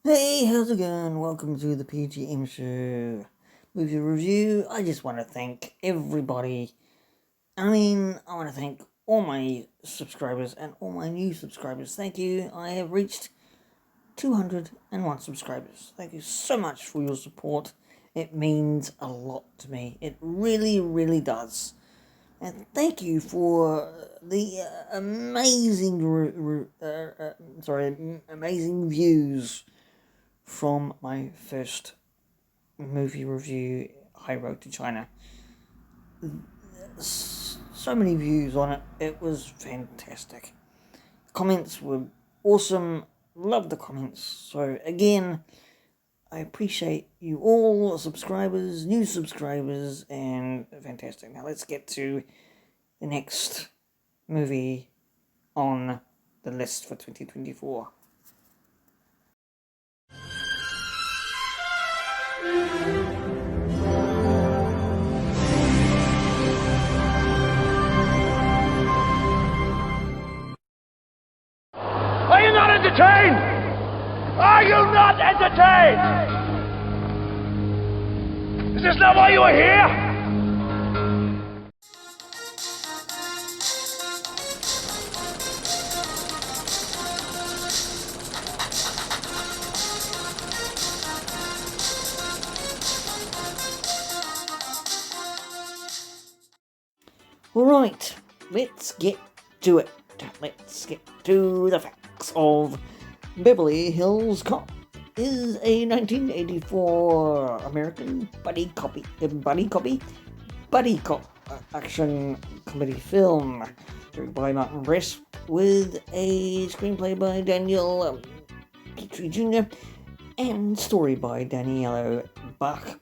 Hey, how's it going? Welcome to the P.G.M show. Movie review. I just want to thank everybody. I want to thank all my subscribers and all my new subscribers. Thank you. I have reached 201 subscribers. Thank you so much for your support. It means a lot to me. It really, really does. And thank you for the amazing views from my first movie review, High Road to China. So many views on it. It was fantastic. Comments were awesome. Loved the comments. So again, I appreciate you all, subscribers, new subscribers, and fantastic. Now let's get to the next movie on the list for 2024. Are you not entertained? Are you not entertained? Is this not why you are here? Alright, let's get to it. Let's get to the facts of Beverly Hills Cop is a 1984 American buddy cop action comedy film directed by Martin Brest with a screenplay by Daniel Petrie Jr. and story by Danielle Bach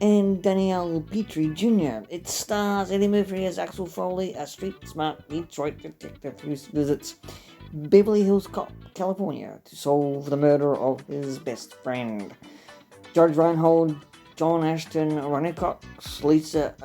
and Danielle Petrie Jr. It stars Eddie Murphy as Axel Foley, a street-smart Detroit detective who visits Beverly Hills, California to solve the murder of his best friend. Judge Reinhold, John Ashton, Ronnie Cox, Lisa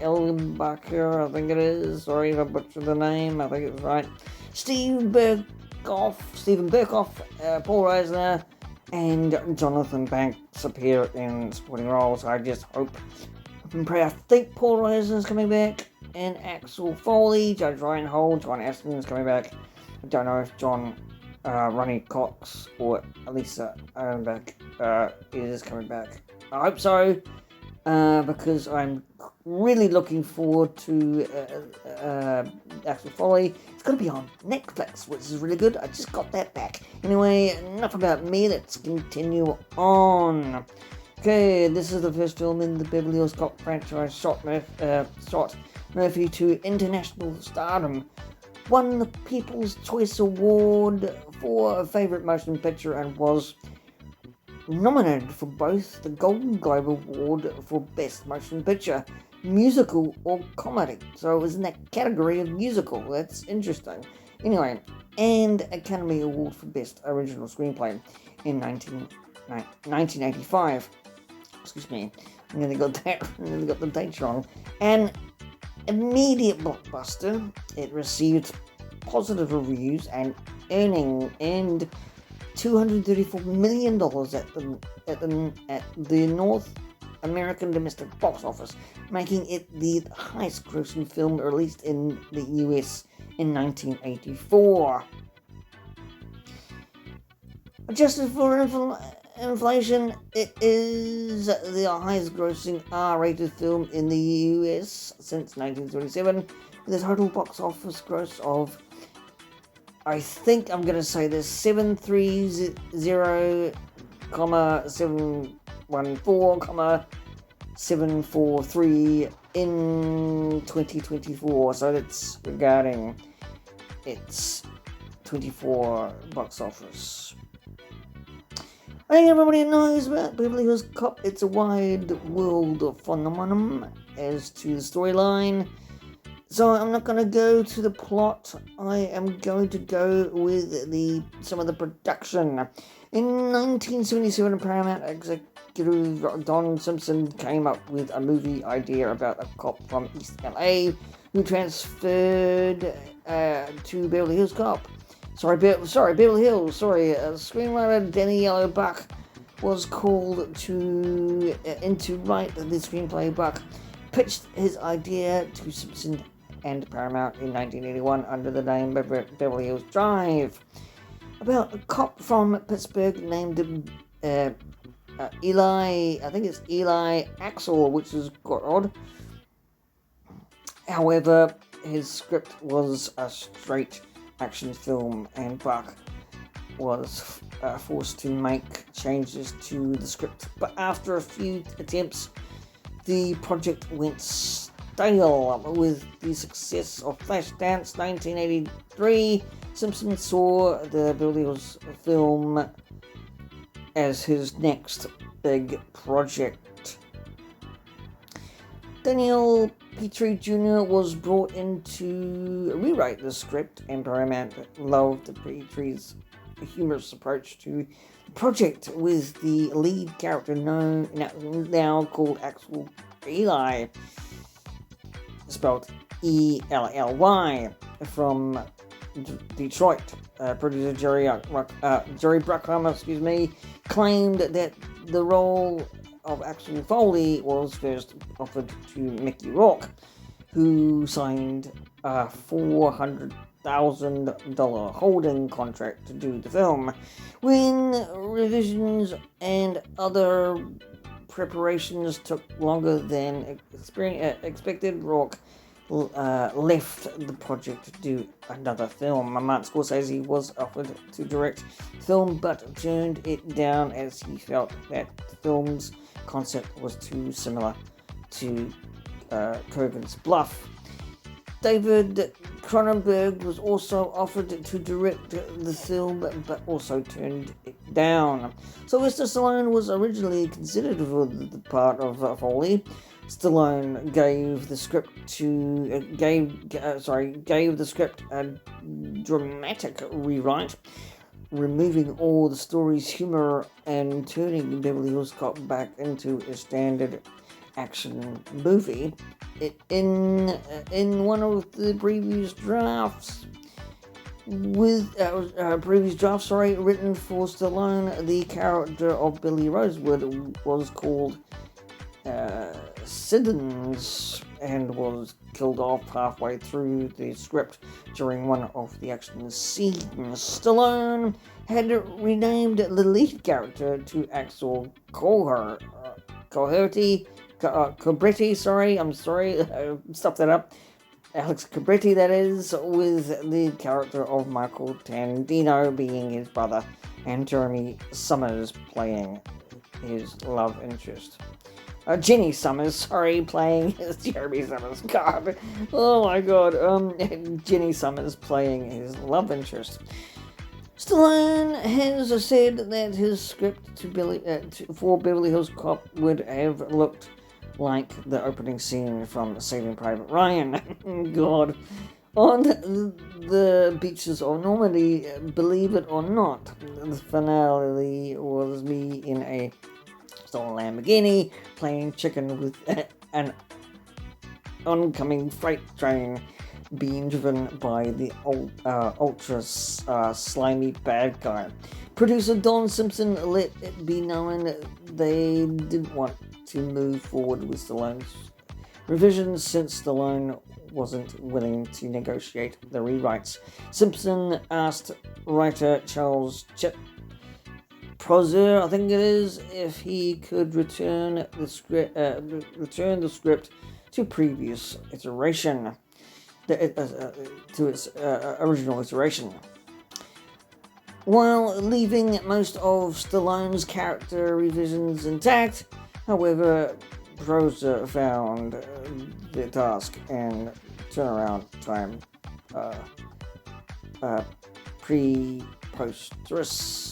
Ellenbacher, I think it is. Sorry if I butchered the name, I think it's right. Stephen Burkoff, Paul Reisner, and Jonathan Banks appear in supporting roles. I just hope and pray. I think Paul Reisner is coming back, and Axel Foley, Judge Reinhold, John Ashton is coming back. I don't know if Ronnie Cox or Lisa Ellenbach is coming back. I hope so, because I'm really looking forward to Axel Foley. It's going to be on Netflix, which is really good. I just got that back. Anyway, enough about me. Let's continue on. Okay, this is the first film in the Beverly Hills Cop franchise shot Murphy to international stardom. Won the People's Choice Award for Favorite Motion Picture and was nominated for both the Golden Globe Award for Best Motion Picture, Musical or Comedy. So it was in that category of musical. That's interesting. Anyway, and Academy Award for Best Original Screenplay in 1985. Excuse me, I nearly got the dates wrong. An immediate blockbuster, it received positive reviews and earning $234 million at the North American domestic box office, making it the highest grossing film released in the US in 1984. Adjusted for inflation, it is the highest grossing R-rated film in the US since 1977, with a total box office gross of, I think I'm going to say this, 730,714,743 in 2024. So that's regarding its 24 box office. I think everybody knows about Beverly Hills Cop. It's a wide world phenomenon as to the storyline. So I'm not going to go to the plot. I am going to go with some of the production. In 1977, Paramount executive Don Simpson came up with a movie idea about a cop from East LA who transferred to Beverly Hills Cop. Beverly Hills. Screenwriter Danny Yellowbuck was called in to write the screenplay. Buck pitched his idea to Simpson and Paramount in 1981 under the name Beverly Hills Drive, about a cop from Pittsburgh named Eli. I think it's Eli Axel, which is quite odd. However, his script was a straight action film, and Buck was forced to make changes to the script. But after a few attempts, the project went stale. With the success of Flashdance 1983, Simpson saw the Beverly Hills film as his next big project. Daniel Petrie Jr. was brought in to rewrite the script, and Paramount loved Petrie's humorous approach to the project, with the lead character now called Axel Eli, spelled E-L-L-Y, from Detroit. Producer Jerry Bruckheimer, claimed that the role of Axel Foley was first offered to Mickey Rourke, who signed a $400,000 holding contract to do the film. When revisions and other preparations took longer than expected, Rourke left the project to do another film. Martin Scorsese was offered to direct the film, but turned it down as he felt that the film's concept was too similar to Kurgan's Bluff. David Cronenberg was also offered to direct the film, but also turned it down. Sylvester Stallone was originally considered for the part of Foley. Stallone gave the script a dramatic rewrite, removing all the story's humor and turning Beverly Hills Cop back into a standard action movie. In one of the previous drafts, written for Stallone, the character of Billy Rosewood was called Siddons, and was killed off halfway through the script during one of the action scenes. Stallone had renamed the lead character to Axel Cobretti, stuffed that up. Alex Cobretti, that is, with the character of Michael Tandino being his brother, and Jeremy Summers playing his love interest. Jenny Summers, playing as Jeremy Summers. God, oh my God. Jenny Summers playing his love interest. Stallone has said that his script for Beverly Hills Cop would have looked like the opening scene from Saving Private Ryan. God. On the beaches of Normandy, believe it or not, the finale was me in a stolen Lamborghini playing chicken with an oncoming freight train being driven by the ultra slimy bad guy. Producer Don Simpson let it be known they didn't want to move forward with Stallone's revisions, since Stallone wasn't willing to negotiate the rewrites. Simpson asked writer Charles Prozer, I think it is, if he could return the script to previous iteration, to its original iteration, while leaving most of Stallone's character revisions intact. However, Prozer found the task and turnaround time preposterous.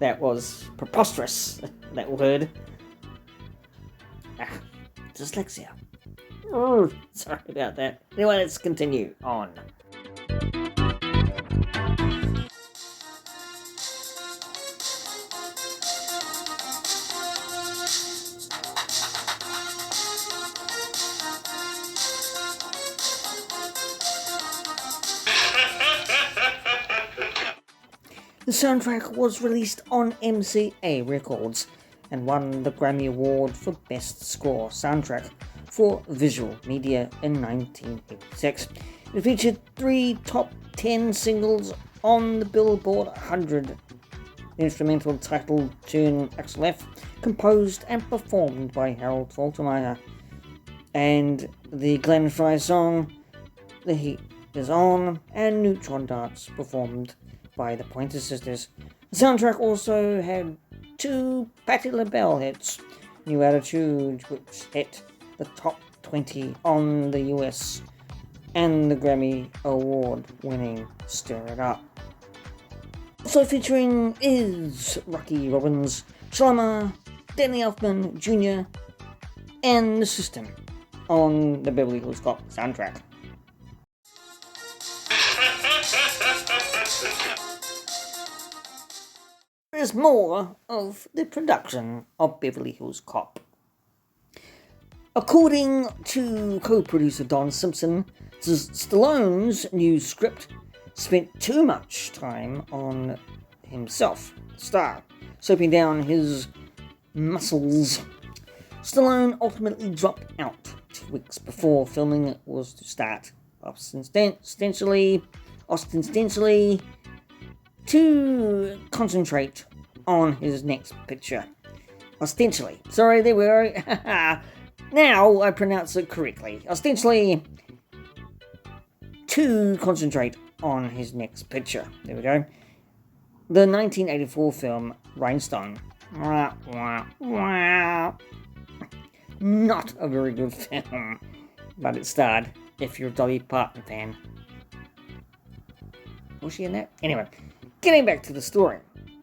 That was preposterous, that word. Dyslexia. Oh, sorry about that. Anyway, let's continue on. The soundtrack was released on MCA Records and won the Grammy Award for Best Score Soundtrack for Visual Media in 1986. It featured 3 top 10 singles on the Billboard 100. The instrumental title tune Axel F, composed and performed by Harold Faltermeyer, and the Glenn Frey song The Heat Is On and Neutron Dance performed by the Pointer Sisters. The soundtrack also had 2 Patti LaBelle hits, New Attitude, which hit the top 20 on the US, and the Grammy Award winning Stir It Up. Also featuring is Rocky Robbins, Shlama, Danny Elfman Jr. and The System on the Beverly Hills Cop soundtrack. There is more of the production of Beverly Hills Cop. According to co-producer Don Simpson, Stallone's new script spent too much time on himself, the star, soaping down his muscles. Stallone ultimately dropped out 2 weeks before filming was to start, ostensibly to concentrate on his next picture. Ostensibly. Sorry, there we go. Now I pronounce it correctly. Ostensibly to concentrate on his next picture. There we go. The 1984 film Rhinestone. Not a very good film, but it starred, if you're a Dolly Parton fan. Was she in that? Anyway, getting back to the story.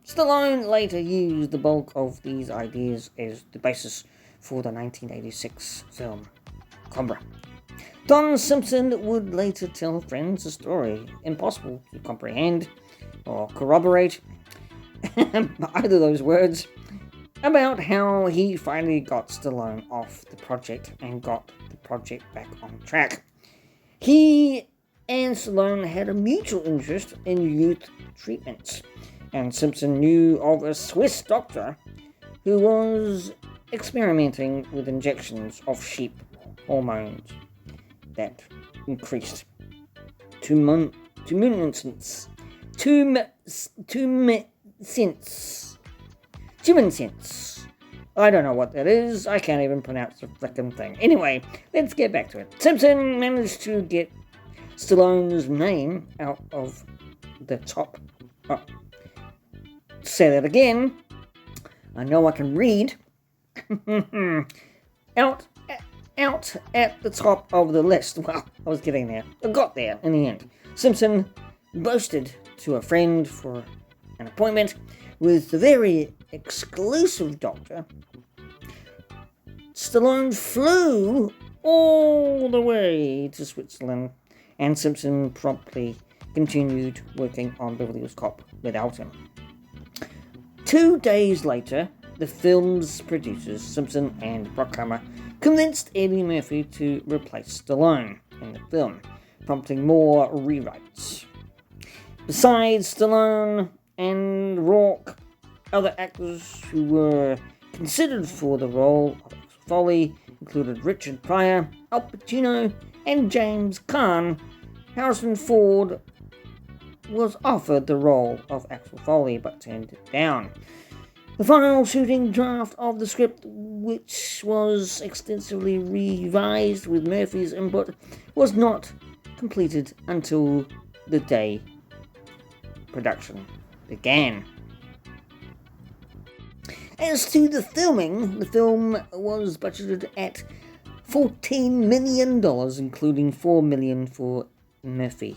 Stallone later used the bulk of these ideas as the basis for the 1986 film Cobra. Don Simpson would later tell friends a story impossible to comprehend or corroborate, either those words, about how he finally got Stallone off the project and got the project back on track. He and Stallone had a mutual interest in youth treatments, and Simpson knew of a Swiss doctor who was experimenting with injections of sheep hormones that increased tumescence. I don't know what that is. I can't even pronounce the frickin' thing. Anyway, let's get back to it. Simpson managed to get Stallone's name out of the top. Say that again. I know I can read. out at the top of the list. Well, I was getting there. I got there in the end. Simpson boasted to a friend for an appointment with the very exclusive doctor. Stallone flew all the way to Switzerland, and Simpson promptly continued working on Beverly Hills Cop without him. 2 days later, the film's producers, Simpson and Bruckheimer, convinced Eddie Murphy to replace Stallone in the film, prompting more rewrites. Besides Stallone and Rourke, other actors who were considered for the role of Axel Foley included Richard Pryor, Al Pacino, and James Caan. Harrison Ford was offered the role of Axel Foley but turned it down. The final shooting draft of the script, which was extensively revised with Murphy's input, was not completed until the day production began. As to the filming, the film was budgeted at $14 million, including $4 million for Murphy,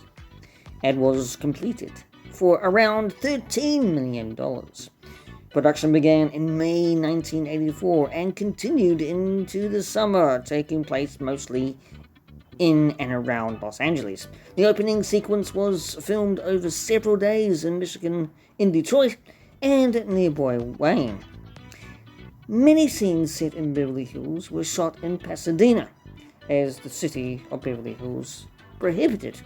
and was completed for around $13 million. Production began in May 1984 and continued into the summer, taking place mostly in and around Los Angeles. The opening sequence was filmed over several days in Michigan, in Detroit, and nearby Wayne. Many scenes set in Beverly Hills were shot in Pasadena, as the city of Beverly Hills prohibited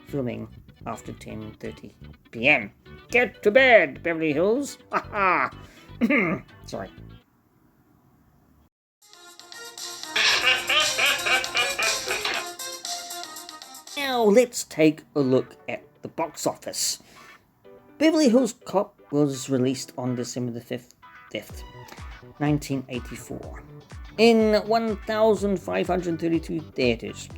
filming after 10:30 p.m. Get to bed, Beverly Hills. Ha ha. Sorry. Now let's take a look at the box office. Beverly Hills Cop was released on December the 5th, 1984, in 1,532 theaters.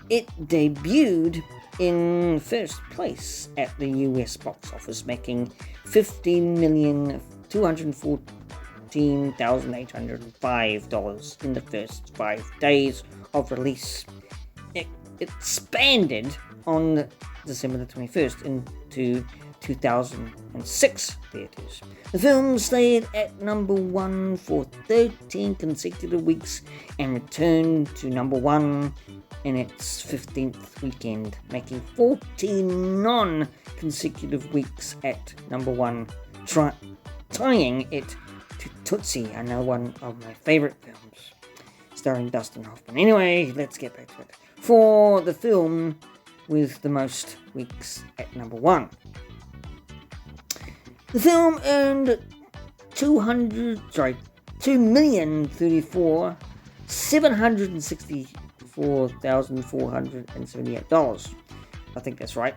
It debuted in first place at the US box office, making $15,214,805 in the first 5 days of release. It expanded on December the 21st into 2006 theaters. The film stayed at number 1 for 13 consecutive weeks and returned to number 1 in its 15th weekend, making 14 non-consecutive weeks at number 1, tying it to Tootsie, another one of my favorite films, starring Dustin Hoffman. Anyway, let's get back to it. For the film with the most weeks at number 1. The film earned $264,764,478. I think that's right.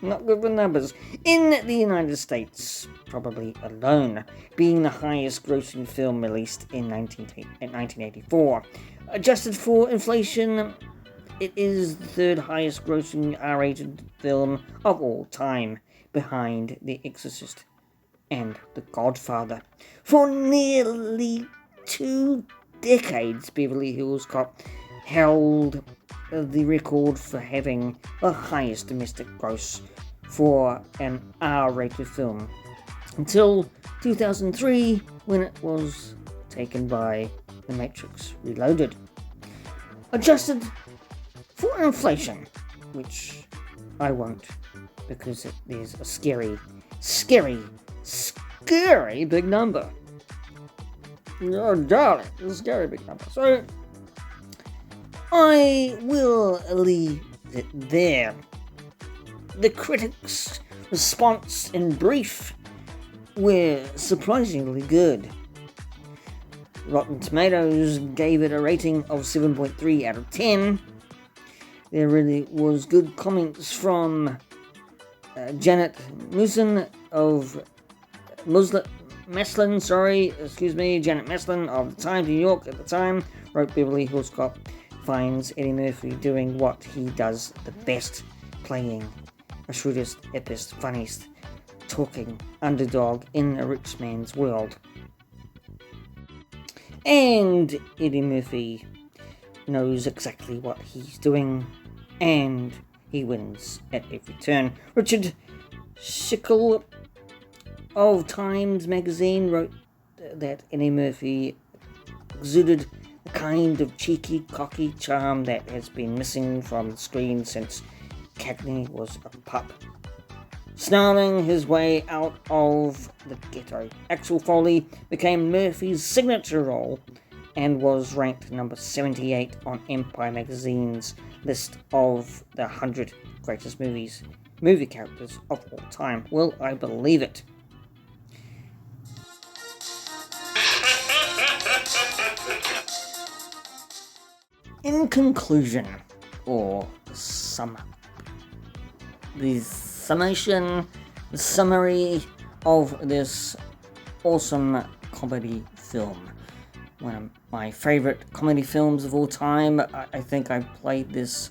Not good with numbers. In the United States, probably alone, being the highest grossing film released in 1984. Adjusted for inflation, it is the third highest grossing R-rated film of all time, behind The Exorcist and The Godfather. For nearly 2 decades, Beverly Hills Cop held the record for having the highest domestic gross for an R-rated film, until 2003, when it was taken by The Matrix Reloaded. Adjusted for inflation, which I won't, because there's a scary big number. Oh, darling, it's a scary big number. So, I will leave it there. The critics' response in brief were surprisingly good. Rotten Tomatoes gave it a rating of 7.3 out of 10. There really was good comments from Janet Maslin of Janet Maslin of The Times, New York at the time, wrote Beverly Hills Cop finds Eddie Murphy doing what he does the best, playing a shrewdest, epist, funniest, talking underdog in a rich man's world. And Eddie Murphy knows exactly what he's doing, and he wins at every turn. Richard Schickel of Times magazine wrote that Eddie Murphy exuded the kind of cheeky, cocky charm that has been missing from the screen since Cagney was a pup, snarling his way out of the ghetto. Axel Foley became Murphy's signature role and was ranked number 78 on Empire magazine's list of the 100 greatest movie characters of all time. Will I believe it? In conclusion, or the summary of this awesome comedy film. One of my favorite comedy films of all time. I think I played this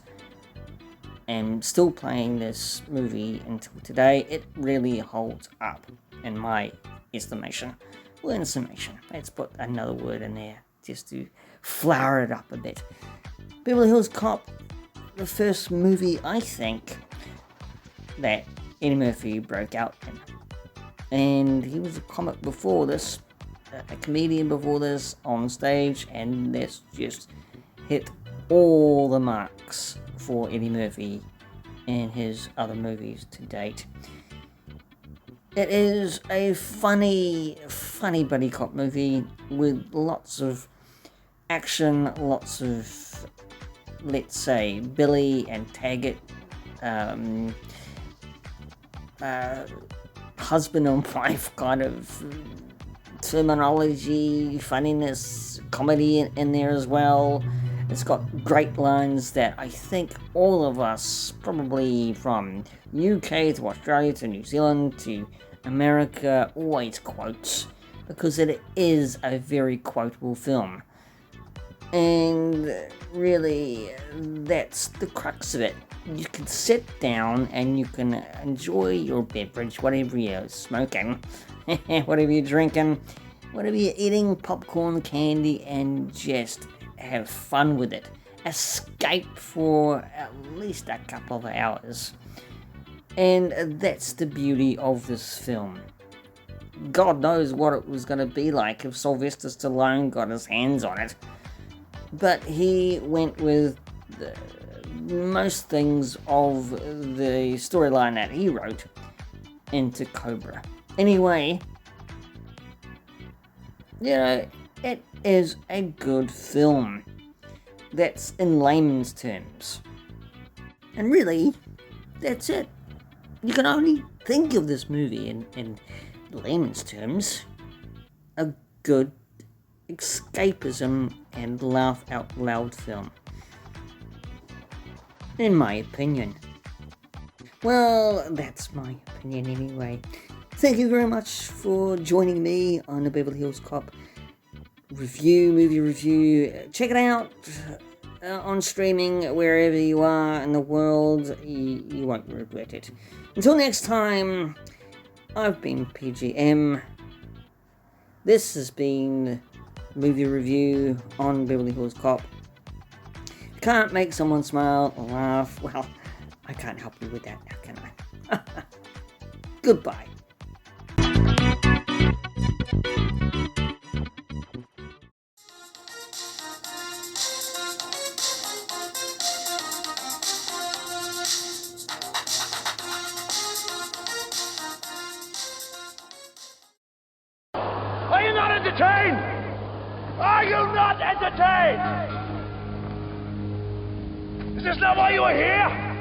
and still playing this movie until today. It really holds up in my estimation. Well, in summation, let's put another word in there just to flower it up a bit. Beverly Hills Cop, the first movie I think that Eddie Murphy broke out in. And he was a comic before this, a comedian before this on stage, and this just hit all the marks for Eddie Murphy and his other movies to date. It is a funny buddy cop movie with lots of action, lots of, let's say, Billy and Taggart husband and wife kind of terminology, funniness, comedy in there as well. It's got great lines that I think all of us, probably from UK to Australia to New Zealand to America, always quote, because it is a very quotable film. And really, that's the crux of it. You can sit down and you can enjoy your beverage, whatever you're smoking, whatever you're drinking, whatever you're eating, popcorn, candy, and just have fun with it. Escape for at least a couple of hours. And that's the beauty of this film. God knows what it was going to be like if Sylvester Stallone got his hands on it. But he went with most things of the storyline that he wrote into Cobra. Anyway, it is a good film. That's in layman's terms. And really, that's it. You can only think of this movie in layman's terms. A good escapism and laugh out loud film, in my opinion. Well, that's my opinion anyway. Thank you very much for joining me on the Beverly Hills Cop movie review. Check it out on streaming wherever you are in the world. You won't regret it. Until next time, I've been P.G.M. This has been movie review on Beverly Hills Cop. If you can't make someone smile or laugh, well, I can't help you with that now, can I? Goodbye. Are you not entertained? Are you not entertained? Is this not why you are here?